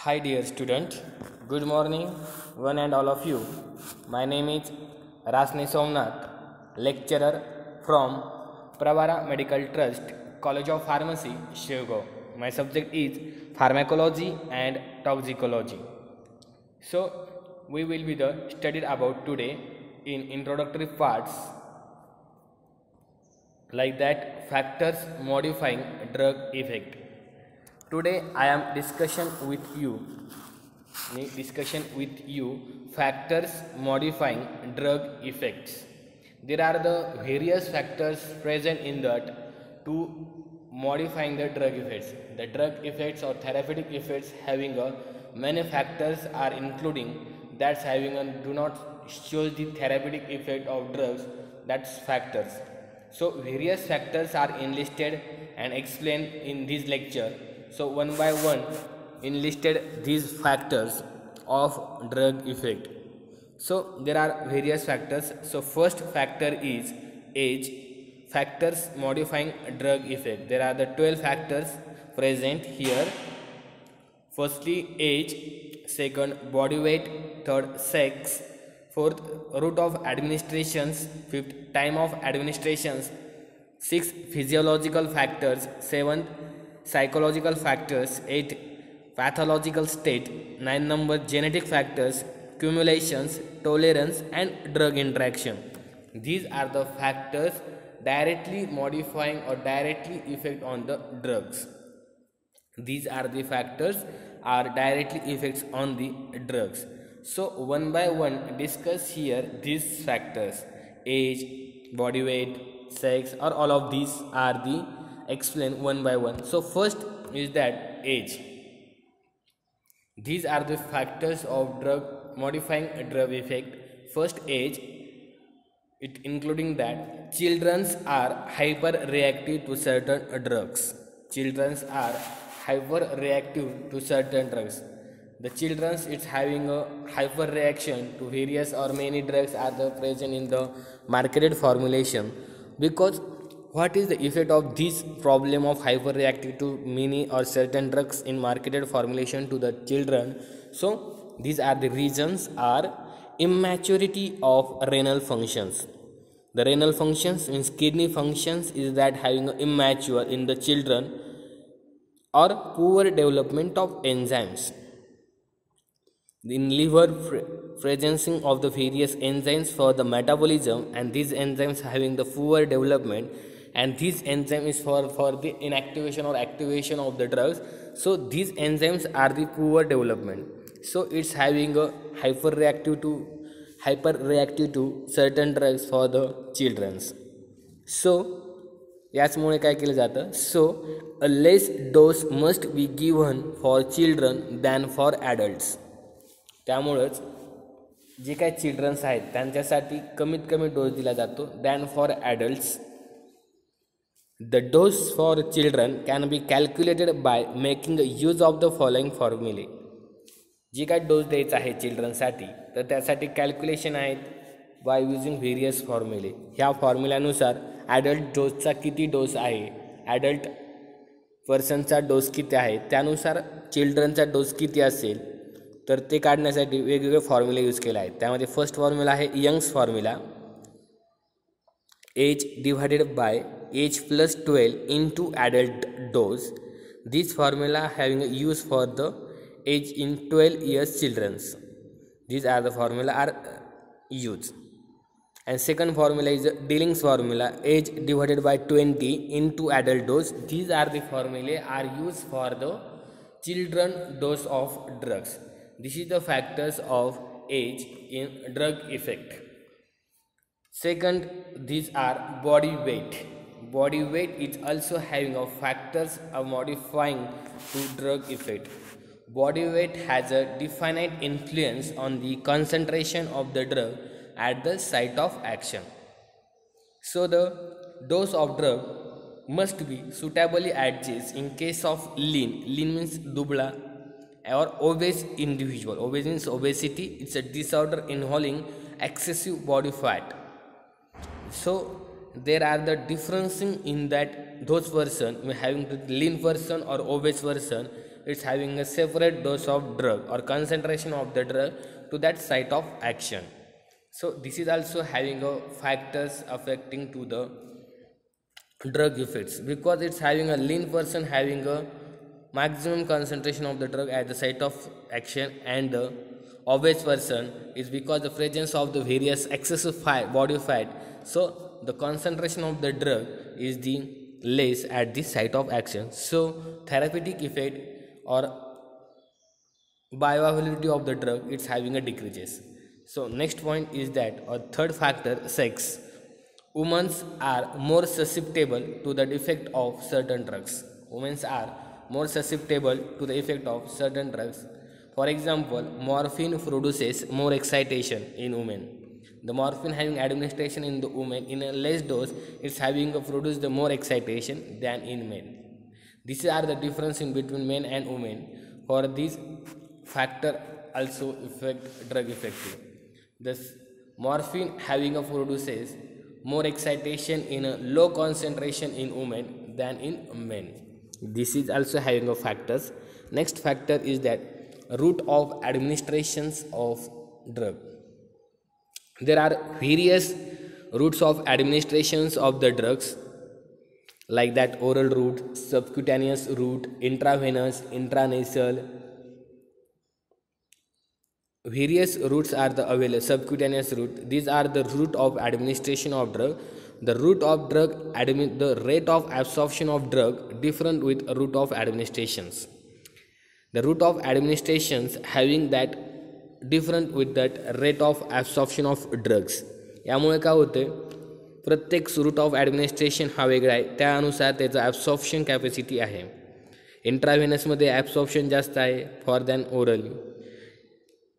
Hi dear student, good morning one and all of you. My name is Rasne Somnath, lecturer from Pravara Medical Trust, College of Pharmacy, Shivagaon. My subject is pharmacology and toxicology. So we will be studied about today in introductory parts like that factors modifying drug effect. Today I am discussion with you factors modifying drug effects. There are the various factors present in that to modifying the drug effects. The drug effects or therapeutic effects having a many factors are including that's having a do not show the therapeutic effect of drugs, that's factors. So various factors are enlisted and explained in this lecture. So one by one enlisted these factors of drug effect. So there are various factors. So first factor is age. Factors modifying drug effect. There are the 12 factors present here. Firstly age, second body weight, third sex, fourth route of administrations, fifth time of administrations, sixth physiological factors, seventh psychological factors, eighth pathological state, nine number genetic factors, cumulations, tolerance and drug interaction. These are the factors directly modifying or directly effect on the drugs. These are the factors are directly effects on the drugs. So one by one discuss here these factors: age, body weight, sex, or all of these are the explained one by one. So first is that age. These are the factors of drug modifying drug effect. First age, it including that children are hyper reactive to certain drugs. Children are hyper reactive to certain drugs. The children's it's having a hyper reaction to various or many drugs are the present in the marketed formulation. Because what is the effect of this problem of hyper reactive to many or certain drugs in marketed formulation to the children? So these are the reasons are immaturity of renal functions. The renal functions means kidney functions is that having immature in the children, or poor development of enzymes in liver, presence of the various enzymes for the metabolism, and these enzymes having the poor development, and this enzyme is for the inactivation or activation of the drugs. So these enzymes are the poor development, so it's having a hyper reactive to certain drugs for the children's. So याचमुळे काय केलं जातं, so a less dose must be given for children than for adults. त्यामुळंच जे काय children's आहेत त्यांच्यासाठी कमीत कमी डोस दिला जातो than for adults. The dose for children can be calculated by making use of the following formulae. जे काय डोस द्यायचा आहे चिल्ड्रनसाठी तर त्यासाठी कॅल्क्युलेशन आहेत बाय युजिंग व्हेरियस फॉर्म्युले. ह्या फॉर्म्युल्यानुसार ॲडल्ट डोसचा किती डोस आहे, ॲडल्ट पर्सनचा डोस किती आहे, त्यानुसार चिल्ड्रनचा डोस किती असेल तर ते काढण्यासाठी वेगवेगळे फॉर्म्युले यूज केले आहेत. त्यामध्ये फर्स्ट फॉर्म्युला आहे Young's formula. Age divided by age plus 12 into adult dose. This formula having use for the age in 12 years childrens. These are the formula are used. And second formula is Dilling's formula, age divided by 20 into adult dose. These are the formulae are used for the children dose of drugs. This is the factors of age in drug effect. Second, these are body weight. Body weight is also having a factors of modifying to drug effect. Body weight has a definite influence on the concentration of the drug at the site of action. So the dose of drug must be suitably adjusted in case of lean. Lean means dubla or obese individual. Obese means obesity. It's a disorder involving excessive body fat. So there are the differences in that those person having the lean person or obese person it's having a separate dose of drug or concentration of the drug to that site of action. So this is also having a factors affecting to the drug effects, because it's having a lean person having a maximum concentration of the drug at the site of action, and the obese person is because the presence of the various excessive fat, body fat, so the concentration of the drug is the less at the site of action, so therapeutic effect or bioavailability of the drug it's having a decreases. So next point is that a third factor, sex. Women are more susceptible to the effect of certain drugs. Women are more susceptible to the effect of certain drugs. For example, morphine produces more excitation in women. The morphine having administration in the woman in a less dose, it's having produce the more excitation than in men. These are the difference in between men and women. For this factor also affect drug effective. This morphine having a produces more excitation in a low concentration in women than in men. This is also having a factors. Next factor is that route of administrations of drug. There are various routes of administrations of the drugs, like that oral route, subcutaneous route, intravenous, intranasal. Various routes are the available. Subcutaneous route, these are the route of administration of drug. The route of drug the rate of absorption of drug different with route of administrations. The route of administrations having that different with that rate of absorption of drugs. यामुळे काय होते, प्रत्येक root of administration हा वेगळा आहे, त्यानुसार त्याचं absorption capacity आहे. इंट्राव्हेनसमध्ये ॲब्सॉर्प्शन जास्त आहे for than orally.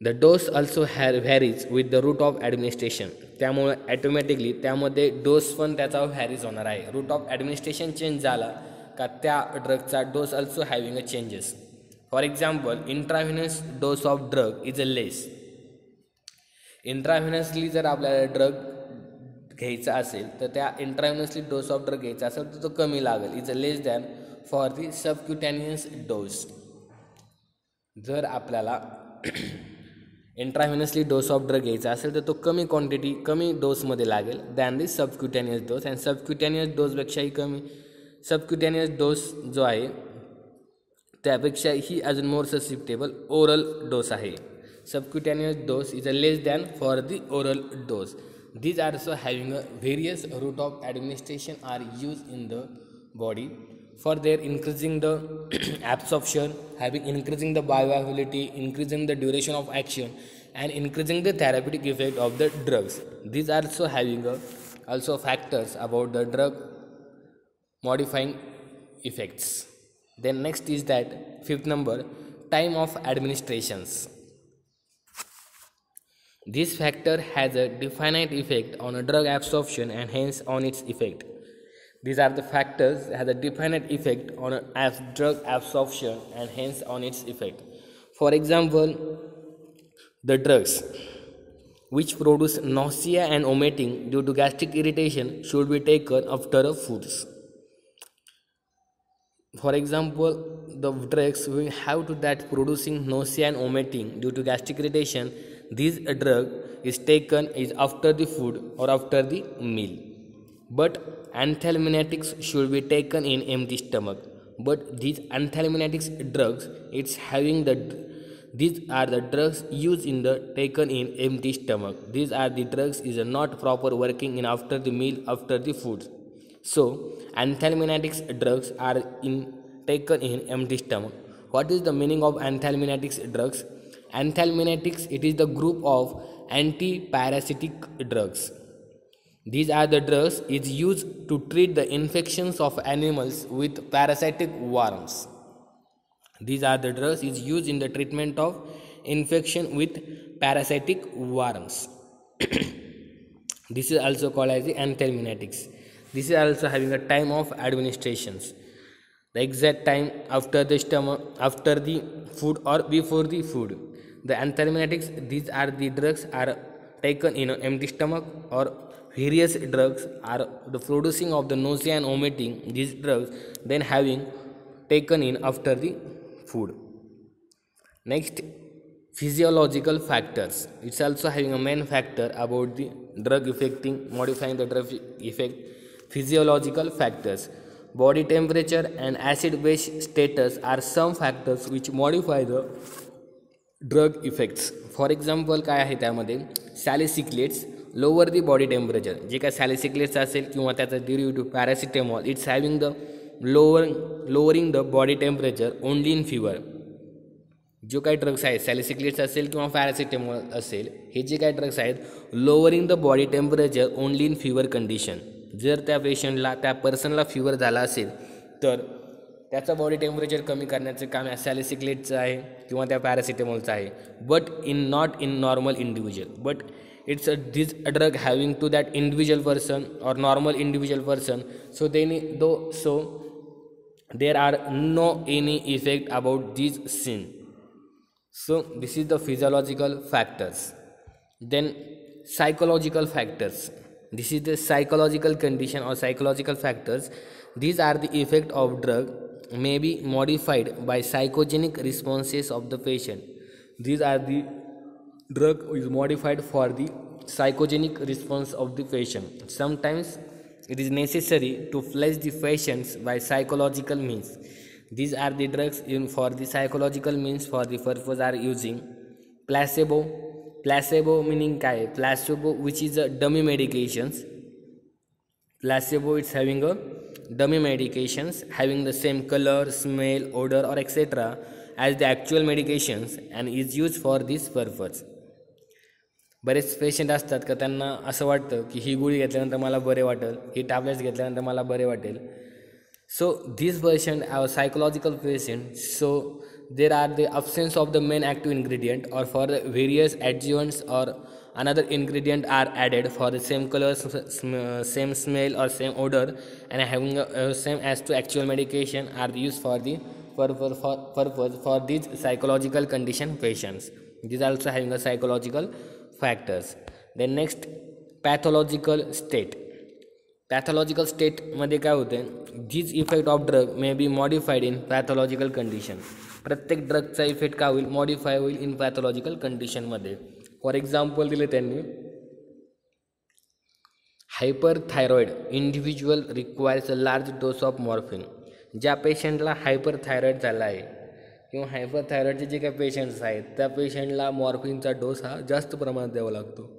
The dose also varies with the route of administration, त्यामुळे ॲटोमॅटिकली त्यामध्ये डोस पण त्याचा व्हॅरीज होणार आहे. रूट ऑफ ॲडमिनिस्ट्रेशन चेंज झाला का त्या ड्रगचा dose also having a changes. For example, intravenous dose of drug is a less. Intravenously जर आपल्याला ड्रग घ्यायचा असेल तर त्या इंट्राव्हेनसली डोस ऑफ ड्रग घ्यायचा असेल तर तो कमी लागेल, is a less than for the subcutaneous dose. जर आपल्याला इंट्राव्हेनसली डोस ऑफ ड्रग घ्यायचा असेल तर तो कमी क्वांटिटी कमी डोसमध्ये लागेल than the subcutaneous dose. And सबक्युटॅनियस डोसपेक्षाही कमी, सबक्युटॅनियस डोस जो आहे त्यापेक्षा ही अजून मोर ससेप्टेबल ओरल डोस आहे. Subcutaneous dose is a less than for the oral dose. These are also having a various route of administration are used in the body for their increasing the absorption, having increasing the bioavailability, increasing the duration of action, and increasing the therapeutic effect of the drugs. These are also having also factors about the drug modifying effects. Then next is that fifth number, time of administrations. This factor has a definite effect on a drug absorption and hence on its effect. These are the factors that have a definite effect on a drug absorption and hence on its effect. For example, the drugs which produce nausea and vomiting due to gastric irritation should be taken after foods. For example, the drugs will have to that producing nausea and vomiting due to gastric irritation, this drug is taken is after the food or after the meal. But anthelmintics should be taken in empty stomach. But these anthelmintics drugs, it's having these are the drugs used in the taken in empty stomach. These are the drugs is not proper working in after the meal, after the food. So anthelmintics drugs are taken in empty stomach. What is the meaning of anthelmintics drugs? Anthelmintics, it is the group of anti-parasitic drugs. These are the drugs is used to treat the infections of animals with parasitic worms. These are the drugs is used in the treatment of infection with parasitic worms. This is also called as the anthelmintics. This is also having a time of administrations. The exact time after the stomach, after the food or before the food. The anthelmintics, these are the drugs are taken in an empty stomach, or various drugs are the producing of the nausea and vomiting. These drugs then having taken in after the food. Next, physiological factors. It's also having a main factor about the drug affecting modifying the drug effect. Physiological factors. Body temperature and acid base status are some factors which modify the drug effects. For example काय आहे त्यामध्ये, सॅलिसिक्लेट्स lower the body temperature. जे काय सॅलिसिक्लेट्स असेल किंवा त्याचा derivative paracetamol, it's having the lowering the body temperature only in fever. जो काही drugs आहेत, सॅलिसिक्लेट्स असेल किंवा पॅरासिटेमॉल असेल, हे जे काही ड्रग्स आहेत lowering the body temperature only in fever condition. जर त्या पेशंटला, त्या पर्सनला फीवर झाला असेल तर त्याचं बॉडी टेम्परेचर कमी करण्याचं काम या सॅलिसिक्लेटचं आहे किंवा त्या पॅरासिटेमॉलचं आहे. But not in normal individual. But it's this drug having to that individual person और normal individual person. So there are no any effect about this scene. So this is the physiological factors. Then psychological factors. This is the psychological condition or psychological factors. These are the effect of drug may be modified by psychogenic responses of the patient. These are the drug is modified for the psychogenic response of the patient. Sometimes it is necessary to flush the patients by psychological means. These are the drugs for the psychological means. For the purpose are using placebo. Placebo meaning काय? Placebo which is a dummy medications. Placebo it's having a dummy medications having the same color, smell, odor or etc. as the actual medications and is used for this purpose. बरेच patient असतात का त्यांना असं वाटतं की ही गोळी घेतल्यानंतर मला बरे वाटेल, ही टॅब्लेट्स घेतल्यानंतर मला बरे वाटेल. So this patient are psychological patient. So there are the absence of the main active ingredient or for the various adjuvants or another ingredient are added for the same color, same smell or same odor and having same as to actual medication are used for the purpose for these psychological condition patients. These are also having a psychological factors. Then next, pathological state. Pathological स्टेटमध्ये काय होते, this effect of drug may be modified in pathological condition. प्रत्येक ड्रगचा effect काय होईल, modify होईल इन पॅथॉलॉजिकल कंडिशनमध्ये. फॉर एक्झाम्पल दिले त्यांनी, hyperthyroid individual requires a large dose of morphine. ज्या पेशंटला हायपरथायरॉइड झाला आहे किंवा हायपरथायरॉइडचे जे काही पेशंट्स आहेत त्या पेशंटला मॉर्फिनचा डोस हा जास्त प्रमाणात द्यावा लागतो.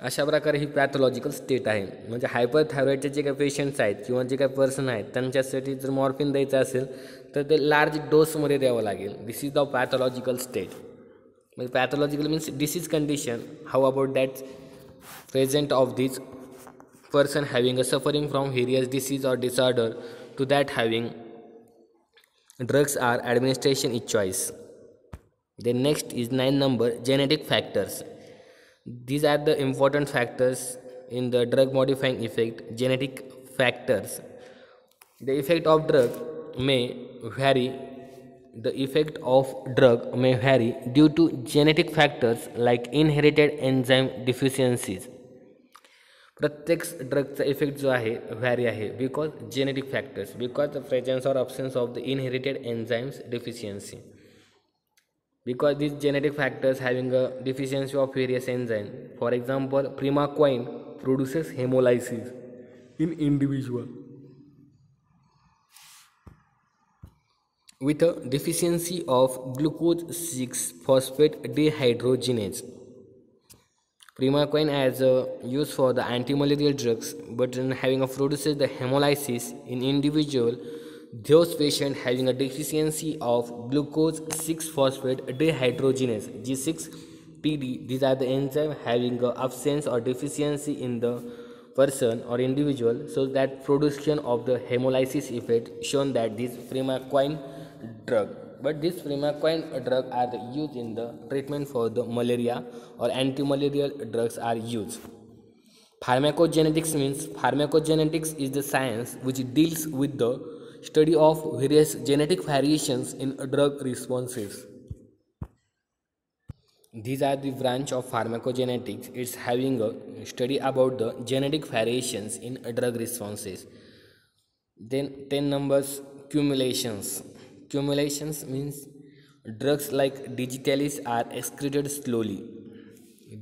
अशा प्रकारे ही पॅथॉलॉजिकल स्टेट आहे. म्हणजे हायपरथायरॉइडचे जे काही पेशंट्स आहेत किंवा जे काही पर्सन आहेत त्यांच्यासाठी जर मॉर्फिन द्यायचं असेल तर ते लार्ज डोसमध्ये द्यावं लागेल. This is the pathological state. म्हणजे pathological means disease condition. How about that present of this person having a suffering from various disease or disorder, to that having drugs are administration is choice. Then next is 9 number, genetic factors. These are the important factors in the drug modifying effect. Genetic factors. The effect of drug may vary. The effect of drug may vary due to genetic factors like inherited enzyme deficiencies. प्रत्येक ड्रगचा effect जो आहे vary आहे because genetic factors, because the presence और absence of the inherited enzymes deficiency. Because these genetic factors having a deficiency of various enzymes. For example, primaquine produces hemolysis in individual with a deficiency of glucose 6-phosphate dehydrogenase. Primaquine as used for the antimalarial drugs, but in having a produces the hemolysis in individual those patients having a deficiency of glucose 6-phosphate dehydrogenase G6PD. These are the enzyme having a absence or deficiency in the person or individual, so that production of the hemolysis effect shown that this primaquine drug. But this primaquine drug are used in the treatment for the malaria or antimalarial drugs are used. Pharmacogenetics means pharmacogenetics is the science which deals with the study of various genetic variations in drug responses. These are the branch of pharmacogenetics. It's having a study about the genetic variations in drug responses. Then 10 numbers, cumulations. Cumulations means drugs like digitalis are excreted slowly.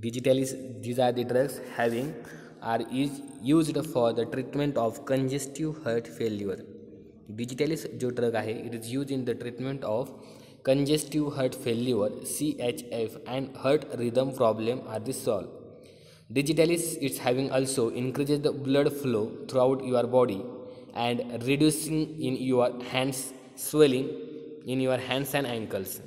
Digitalis, these are the drugs having are used for the treatment of congestive heart failure. Digitalis जो drug आहे, it is used in the treatment of congestive heart failure CHF and heart rhythm problem are the solved. Digitalis it's having also increases the blood flow throughout your body and reducing in your hands swelling in your hands and ankles.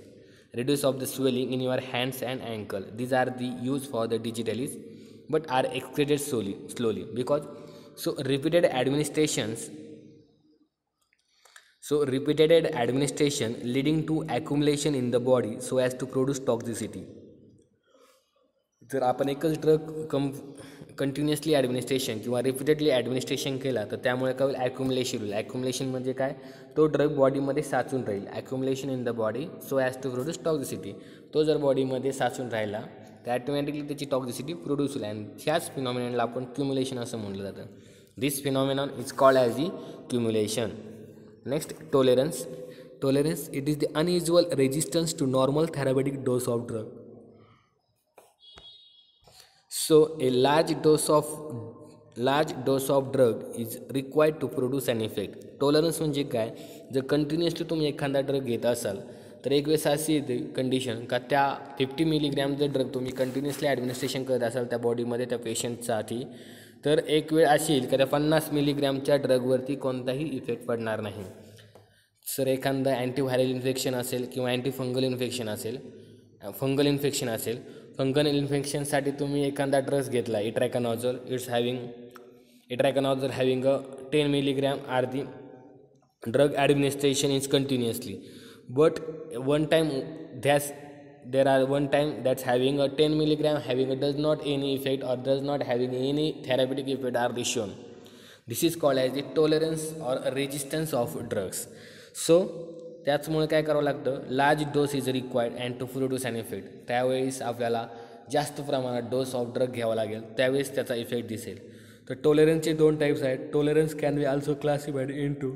Reduce of the swelling in your hands and ankle. These are the use for the digitalis, but are excreted slowly because repeated administrations. So repeated administration leading to accumulation in the body so as to produce toxicity. जर आपण एकच drug continuously administration किंवा repeatedly administration केला तर त्यामुळे काय होईल, ॲक्युमुलेशन होईल. ॲक्युमुलेशन म्हणजे काय, तो ड्रग बॉडीमध्ये साचून राहील. Accumulation in the body so as to produce toxicity. तो जर बॉडीमध्ये साचून राहिला तर ॲटोमॅटिकली त्याची टॉक्झिसिटी प्रोड्यूस होईल आणि ह्याच फिनॉमिननला आपण क्युमुलेशन असं म्हटलं जातं. This phenomenon is called as the cumulation. Next, tolerance. Tolerance it is the unusual resistance to normal therapeutic dose of drug. So a large dose of drug is required to produce an effect. Tolerance म्हणजे काय, जर continuously तुम्ही एखादा drug घेत असाल तर एक वेळेस अशी येते कंडिशन का त्या 50 मिलीग्रॅम जर ड्रग तुम्ही कंटिन्युअसली ॲडमिनिस्ट्रेशन करत असाल त्या बॉडीमध्ये त्या पेशंटसाठी, तर एक वेळ अशी येईल का त्या 50 मिलीग्रॅमच्या ड्रगवरती कोणताही इफेक्ट पडणार नाही. सर एखादा अँटीव्हायरल इन्फेक्शन असेल किंवा अँटीफंगल इन्फेक्शन असेल, फंगल इन्फेक्शनसाठी तुम्ही एखादा ड्रग्स घेतला, itraconazole, itraconazole having a 10 milligram are the drug administration is continuously, but one time that's having a 10 milligram having does not any effect or does not having any therapeutic effect are shown. This is called as the tolerance or resistance of drugs. So त्याचमुळे काय करावं लागतं, large dose is required and to produce an effect. त्यावेळेस आपल्याला जास्त प्रमाणात डोस of drug घ्यावा लागेल, त्यावेळेस त्याचा इफेक्ट दिसेल. तर टॉलरन्सचे 2 टाईप्स आहेत. Tolerance can be also classified into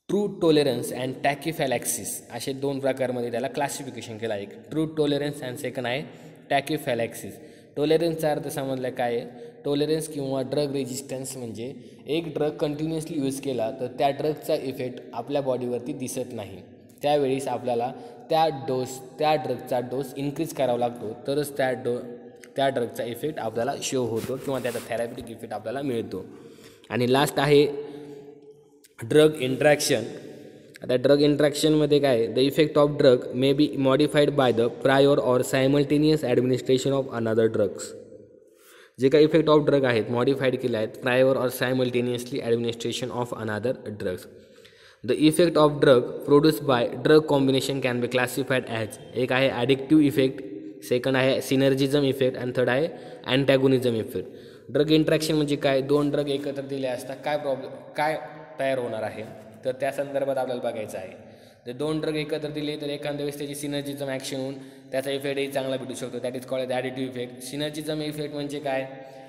true tolerance and tachyphylaxis. असे 2 प्रकारमध्ये त्याला क्लासिफिकेशन केलं आहे. ट्रू टॉलरन्स अँड सेकंड आहे टॅकिफॅलॅक्सिस. टॉलरन्सचा अर्थ समजला काय आहे, टॉलरन्स किंवा ड्रग रेजिस्टन्स म्हणजे एक ड्रग कंटिन्युअसली यूज केला तर त्या ड्रगचा इफेक्ट आपल्या बॉडीवरती दिसत नाही, त्यावेळेस आपल्याला त्या ड्रगचा डोस इन्क्रीज करावा लागतो, तरच त्या ड्रगचा इफेक्ट आपल्याला शो होतो किंवा त्याचा थेरॅपेटिक इफेक्ट आपल्याला मिळतो. आणि लास्ट आहे ड्रग इंट्रॅक्शन. आता ड्रग इंट्रॅक्शनमध्ये काय, the effect of drug may be modified by the prior or simultaneous administration of another drugs. जे काही इफेक्ट ऑफ ड्रग आहेत मॉडिफाईड केले आहेत prior or simultaneously administration of another drugs. The effect of drug produce by drug combination can be classified as, एक आहे addictive effect, second आहे सिनर्जिझम effect आणि third आहे अँटॅगोनिझम इफेक्ट. ड्रग इंट्रॅक्शन म्हणजे काय, 2 ड्रग एकत्र दिले असता काय तयार होणार आहे, तर त्या संदर्भात आपल्याला बघायचं आहे. जर 2 ड्रग एकत्र दिले तर एखाद्या वेळेस त्याची सिनर्जिझम ॲक्शन होऊन त्याचा इफेक्टही चांगला भेटू शकतो. That is called additive effect. Synergism effect म्हणजे काय,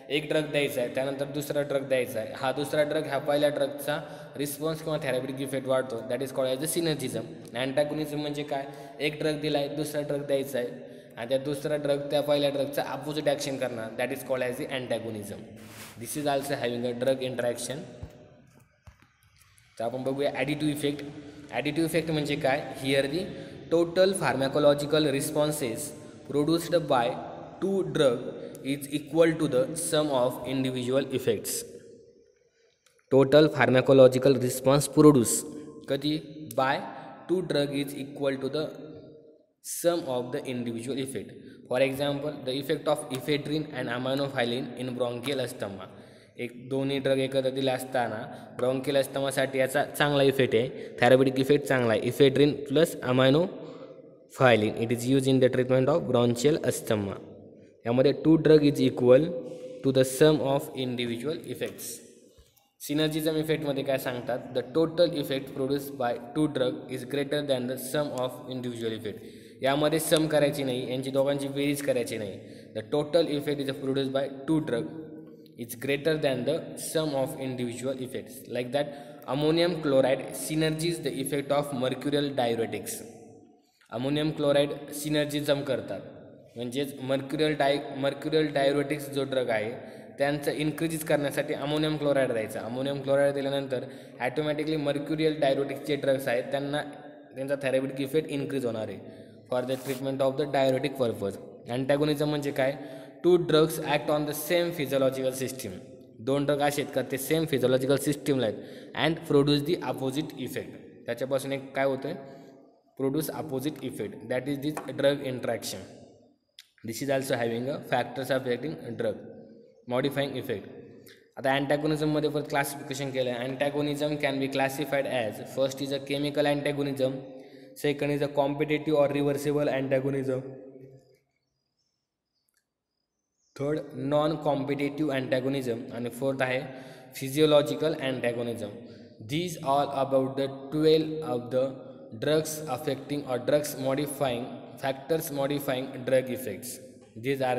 एक ड्रग द्यायचा आहे त्यानंतर दुसरा ड्रग द्यायचा आहे, हा दुसरा ड्रग ह्या पहिल्या ड्रगचा रिस्पॉन्स किंवा थेरॅपेटिक इफेक्ट वाढतो, that is called as a synergism. Antagonism म्हणजे काय, एक ड्रग दिला आहे दुसरा ड्रग द्यायचा आहे आणि त्या दुसरा ड्रग त्या पहिल्या ड्रगचा अपोजिट ॲक्शन करणार, that is called as the antagonism. This is also having a drug interaction. तर आपण बघूया ॲडिटिव्ह इफेक्ट. ॲडिटिव्ह इफेक्ट म्हणजे काय, here the total pharmacological responses produced by 2 drug is equal to the sum of individual effects. Total pharmacological response produced कधी by 2 drug is equal to the sum of the individual effect. For example, the effect of ephedrine and aminophylline in bronchial asthma. एक दोन्ही drug एकत्र दिले असताना bronchial अस्थमासाठी याचा चांगला effect आहे, थेरॅपेटिक effect चांगला आहे. Ephedrine plus aminophylline it is use in the treatment of bronchial asthma. यामध्ये 2 drug is equal to the sum of individual effects. Synergism इफेक्टमध्ये काय सांगतात, the total effect produce by 2 drug is greater than the sum of individual effect. यामध्ये sum करायची नाही, यांची दोघांची बेरीज करायची नाही. The total effect is produce by 2 drug is greater than the sum of individual effects. Like that, ammonium chloride synergies the effect of mercurial diuretics. Ammonium chloride synergism करतात, म्हणजेच मर्क्युरियल डायureटिक्स जो ड्रग आहे त्यांचं इन्क्रीज करण्यासाठी अमोनियम क्लोराईड द्यायचा. Ammonium chloride दिल्यानंतर automatically mercurial diuretics जे drugs आहेत त्यांचा थेरॅप्युटिक इफेक्ट इन्क्रीज होणार आहे for the treatment of the diuretic purpose. Antagonism म्हणजे काय? Two drugs act on the same physiological system. दोन ड्रग असे आहेत का ते सेम फिजिओलॉजिकल सिस्टीमला आहेत and produce the opposite effect. त्याच्यापासून एक काय होतं? Produce opposite effect, that is this drug interaction. This is also having a factors affecting drug modifying effect. आता अँटॅगोनिझममध्ये परत क्लासिफिकेशन केलं आहे. Antagonism can be classified as first is a chemical antagonism, second is a competitive or reversible antagonism, third non competitive antagonism आणि fourth आहे physiological antagonism. These all about the 12 of the drugs affecting or drugs modifying factors modifying drug effects. These are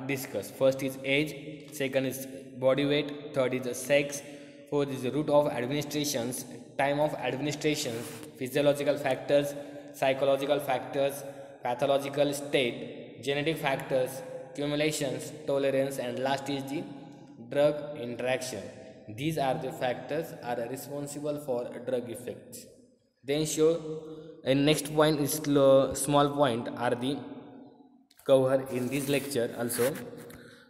discussed. First is age, second is body weight, third is the sex, fourth is the route of administrations, time of administrations, physiological factors, psychological factors, pathological state, genetic factors, accumulations, tolerance, and last is the drug interaction. These are the factors are responsible for drug effects. Then show and next point is small point are the cover in this lecture also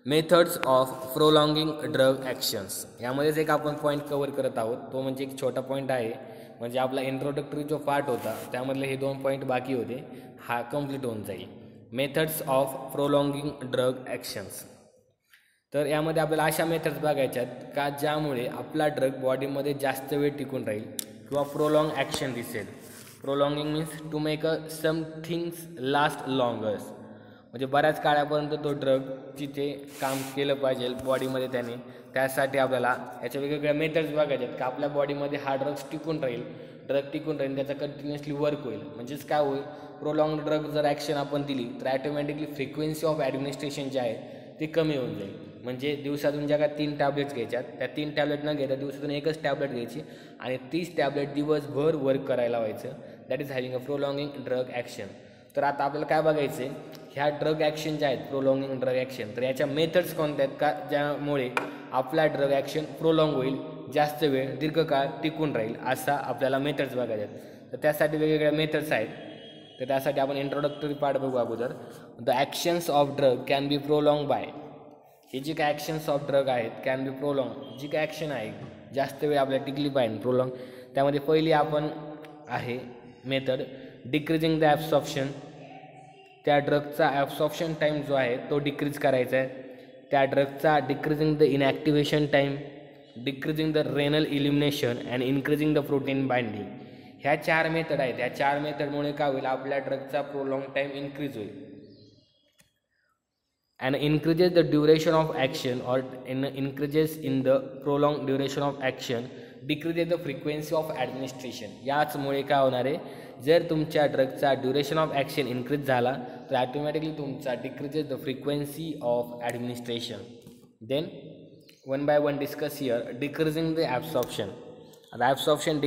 methods of prolonging drug actions. यामध्येच एक आपण point cover करत आहोत, तो म्हणजे एक छोटा point आहे. म्हणजे आपला इंट्रोडक्टरी जो पार्ट होता त्यामधले हे दोन पॉईंट बाकी होते, हा कंप्लीट होऊन जाईल. Methods of prolonging drug actions. तर यामध्ये आपल्याला अशा मेथड्स बघायच्यात का ज्यामुळे आपला ड्रग बॉडीमध्ये जास्त वेळ टिकून राहील किंवा प्रोलॉंग ॲक्शन दिसेल. Prolonging means to make a some things last longers, म्हणजे बऱ्याच काळापर्यंत तो ड्रग तिथे काम केलं पाहिजे बॉडीमध्ये त्याने. त्यासाठी आपल्याला याच्या वेगवेगळ्या मेथड्स बघायच्यात का आपल्या बॉडीमध्ये हा ड्रग्स टिकून राहील, त्याचा कंटिन्युअसली वर्क होईल. म्हणजेच काय होईल, प्रोलॉंग ड्रग जर ॲक्शन आपण दिली तर ॲटोमॅटिकली फ्रिक्वेन्सी ऑफ ॲडमिनिस्ट्रेशन जे आहे ते कमी होऊन जाईल. म्हणजे दिवसातून ज्या काय 3 टॅब्लेट्स घ्यायच्यात त्या 3 टॅब्लेट न घेता दिवसातून एकच टॅब्लेट घ्यायची आणि 30 टॅब्लेट दिवसभर वर्क करायला व्हायचं. That is having a prolonging drug action. तर आता आपल्याला काय बघायचं आहे, ह्या ड्रग ॲक्शन ज्या आहेत प्रोलॉंगिंग ड्रग ॲक्शन, तर याच्या मेथड्स कोणत्या आहेत का ज्यामुळे आपला ड्रग ॲक्शन प्रोलॉंग होईल, जास्त वेळ दीर्घकाळ टिकून राहील, असा आपल्याला मेथड्स बघायचे आहेत. तर त्यासाठी वेगवेगळ्या मेथड्स आहेत. तर त्यासाठी आपण इंट्रोडक्टरी पार्ट बघू अगोदर. The actions of drug can be prolong by. हे जे काय ॲक्शन्स ऑफ ड्रग आहेत कॅन बी प्रोलॉंग, जी काय ॲक्शन आहे जास्त वेळ आपल्याला टिकली पाहिजे प्रोलॉंग. त्यामध्ये पहिली आपण आहे मेथड डिक्रीजिंग द ॲब्सॉर्प्शन. त्या ड्रगचा ॲब्सॉर्प्शन टाईम जो आहे तो डिक्रीज करायचा आहे. त्या ड्रगचा decreasing the inactivation time, decreasing the renal elimination and increasing the protein binding. ह्या 4 मेथड आहेत. ह्या 4 मेथडमुळे काय होईल, आपल्या ड्रगचा प्रोलॉंग टाईम इन्क्रीज होईल. and increases the duration of action or increases in the prolonged duration of action, decreases the frequency of administration. याचमुळे काय होणार आहे, जर तुमच्या ड्रगचा ड्युरेशन ऑफ ॲक्शन इन्क्रीज झाला तर ॲटोमॅटिकली तुमचा decreases the frequency of administration. Then one by one discuss here decreasing the absorption. आता ॲब्सॉर्प्शन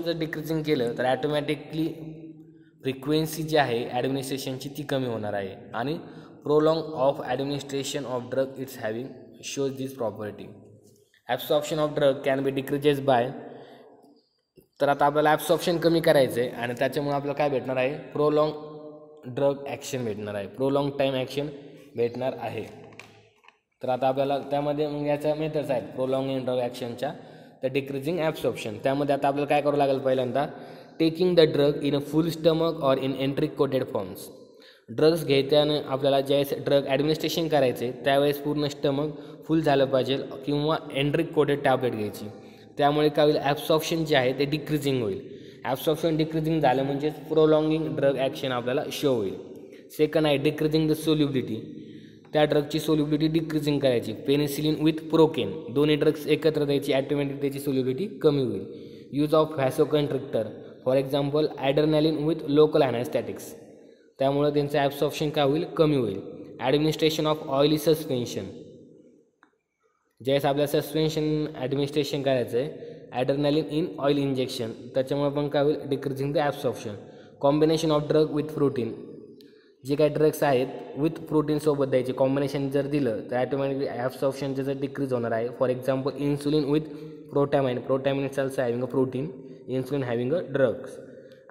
जर डिक्रीजिंग केलं तर ॲटोमॅटिकली फ्रिक्वेन्सी जी आहे ॲडमिनिस्ट्रेशनची ती कमी होणार आहे आणि prolong of administration of drug it's having shows this property. Absorption of drug can be decreases by. तर आता आपल्याला ॲब्सॉर्प्शन कमी करायचं आहे आणि त्याच्यामुळे आपल्याला काय भेटणार आहे, प्रोलॉंग ड्रग ॲक्शन भेटणार आहे, प्रोलॉंग टाईम ॲक्शन भेटणार आहे. तर आता आपल्याला त्यामध्ये मग याच्या मेथड्स आहेत प्रोलॉंगिंग ड्रग ॲक्शनच्या. तर डिक्रीजिंग ॲब्सॉर्प्शन, त्यामध्ये आता आपल्याला काय करावं लागेल, पहिल्यांदा taking the drug in a full stomach or in एंट्रिक coated forms. Drugs घेताना आपल्याला ज्यावेळेस ड्रग ॲडमिनिस्ट्रेशन करायचे त्यावेळेस पूर्ण स्टमक फुल झालं पाहिजे किंवा एंट्रिक कोटेड टॅबलेट घ्यायची. त्यामुळे काय होईल, ॲब्सॉर्प्शन जे आहे ते डिक्रीजिंग होईल. ॲब्सॉर्प्शन डिक्रीजिंग झालं म्हणजेच प्रोलॉंगिंग ड्रग ॲक्शन आपल्याला शो होईल. सेकंड आहे डिक्रीजिंग द सोल्युबिलिटी. त्या ड्रगची सोल्युबिलिटी डिक्रीजिंग करायची. पेनिसिलिन विथ प्रोकेन दोन्ही ड्रग्स एकत्र द्यायची, ॲटोमॅटिक त्याची सोल्युबिलिटी कमी होईल. Use of vasoconstrictor for example adrenaline with local anaesthetics, त्यामुळे त्यांचं ॲब्सॉर्प्शन काय होईल, कमी होईल. ॲडमिनिस्ट्रेशन ऑफ ऑइली सस्पेन्शन ज्यावेळेस आपल्याला सस्पेन्शन ॲडमिनिस्ट्रेशन करायचं आहे ॲड्रेनालिन इन ऑइल इंजेक्शन, त्याच्यामुळे पण काय होईल, decreasing the absorption. Combination of drug with protein, जे काही ड्रग्स आहेत विथ प्रोटीनसोबत द्यायचे कॉम्बिनेशन जर दिलं तर ॲटोमॅटिकली ॲब्सॉर्प्शन त्याचं डिक्रीज होणार आहे. For example insulin with protamine, protamine it's also having a protein, insulin having a drugs.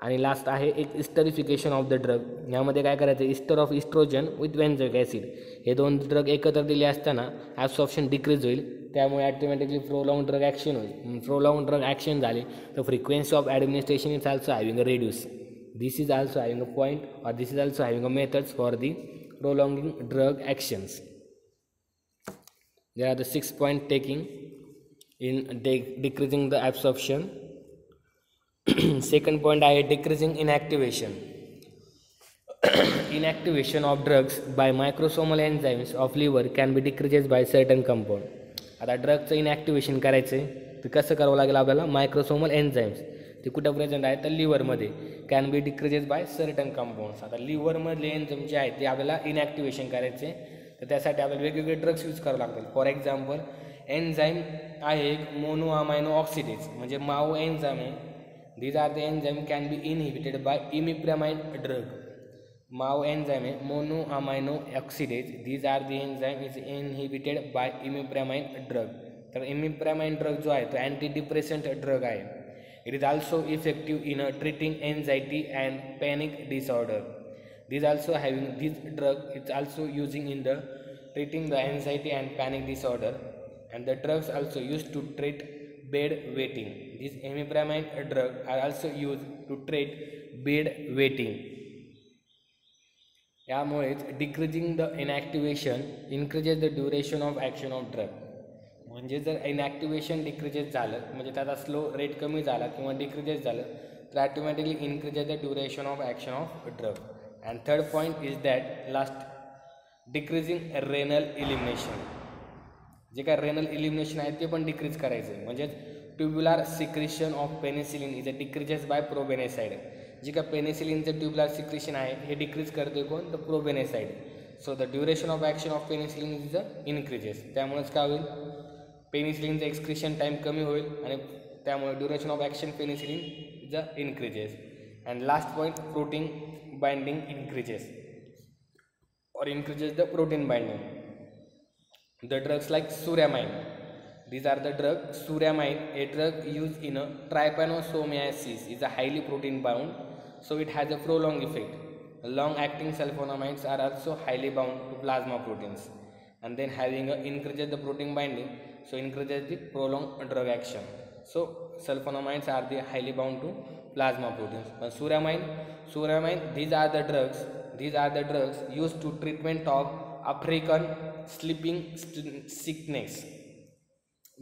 आणि लास्ट आहे एक इस्टरिफिकेशन ऑफ द ड्रग. यामध्ये काय करायचं, ester of estrogen with benzoic acid, हे दोन ड्रग एकत्र दिले असताना ॲब्सॉर्प्शन डिक्रीज होईल, त्यामुळे ॲटोमॅटिकली प्रोलॉंग ड्रग ॲक्शन होईल. प्रोलॉंग ड्रग ॲक्शन झाले तर frequency of administration is also having a reduce. This is also having a point, or this is also having a methods for the prolonging drug actions. There are the 6 points taking in decreasing the absorption. Second point आहे decreasing inactivation. Inactivation of drugs by microsomal enzymes of liver can be decreased by certain compound. आता ड्रगचं इनॲक्टिवेशन करायचं आहे तर कसं करावं लागेल आपल्याला, मायक्रोसोमल enzymes ते कुठं प्रेझेंट आहे तर लिव्हरमध्ये, can be decreases by certain compounds. आता लिव्हरमधले एन्झाईम जे आहेत ते आपल्याला इनॲक्टिवेशन करायचे, तर त्यासाठी आपल्याला वेगवेगळे ड्रग्स यूज करावे लागतील. फॉर एक्झाम्पल एन्झाईम आहे एक मोनो अमायनो ऑक्सिडेज, म्हणजे माओ एन्झाईम आहे. These are the enzyme can be inhibited by imipramine drug. MAO enzyme आहे mono amino oxidase, these are the enzyme is inhibited by imipramine drug. तर imipramine drug जो आहे तो anti depressant drug आहे. It is also effective in treating anxiety and panic disorder. This drug is also using in the treating the anxiety and panic disorder, and the drugs also used to treat bed waiting. These imipramine drugs are also used to treat bed waiting. यामुळेच decreasing the inactivation increases the duration of action of drug. म्हणजे जर इनॲक्टिवेशन decreases झालं, म्हणजे त्याचा slow rate कमी झाला किंवा decreases झालं तर automatically increases the duration of action of drug. And third point is that last decreasing renal elimination. जे काय रेनल इलिमिनेशन आहे ते पण डिक्रीज करायचं आहे, म्हणजे tubular secretion of penicillin is a decreases by probenecid. जे काय पेनिसिलिनचं ट्युब्युलर सिक्रेशन आहे हे डिक्रीज करते कोण, तर probenecid. So the duration of action of penicillin is a increases. त्यामुळेच काय होईल, पेनिसिलिनचं एक्सक्रिशन टाईम कमी होईल आणि त्यामुळे ड्युरेशन ऑफ ॲक्शन पेनिसिलिन ज increases. And last point, protein binding increases or increases the protein binding. The drugs like suramine, these are the drugs. Suramine, a drug used in a trypanosomiasis, is a highly protein bound, so it has a prolonged effect. Long acting sulfonamides are also highly bound to plasma proteins, and then having a increases the protein binding, so increases the prolonged drug action. So sulfonamides are the highly bound to plasma proteins. But suramine, these are the drugs used to treatment of African sleeping sickness.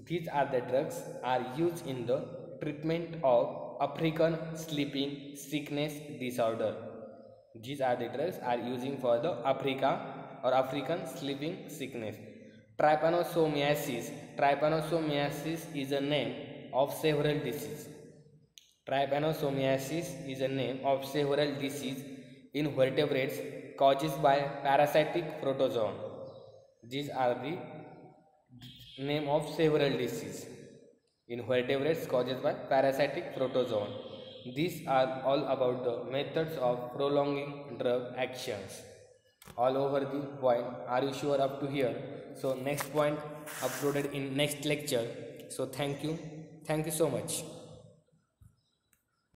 These are the drugs are used in the treatment of African sleeping sickness disorder. These are the drugs are using for the African sleeping sickness. Trypanosomiasis is a name of several diseases. Trypanosomiasis is a name of several diseases in vertebrates caused by parasitic protozoan. These are the name of several diseases in vertebrates caused by parasitic protozoan. These are all about the methods of prolonging drug actions. All over the point. Are you sure up to here? So next point uploaded in next lecture. So thank you so much.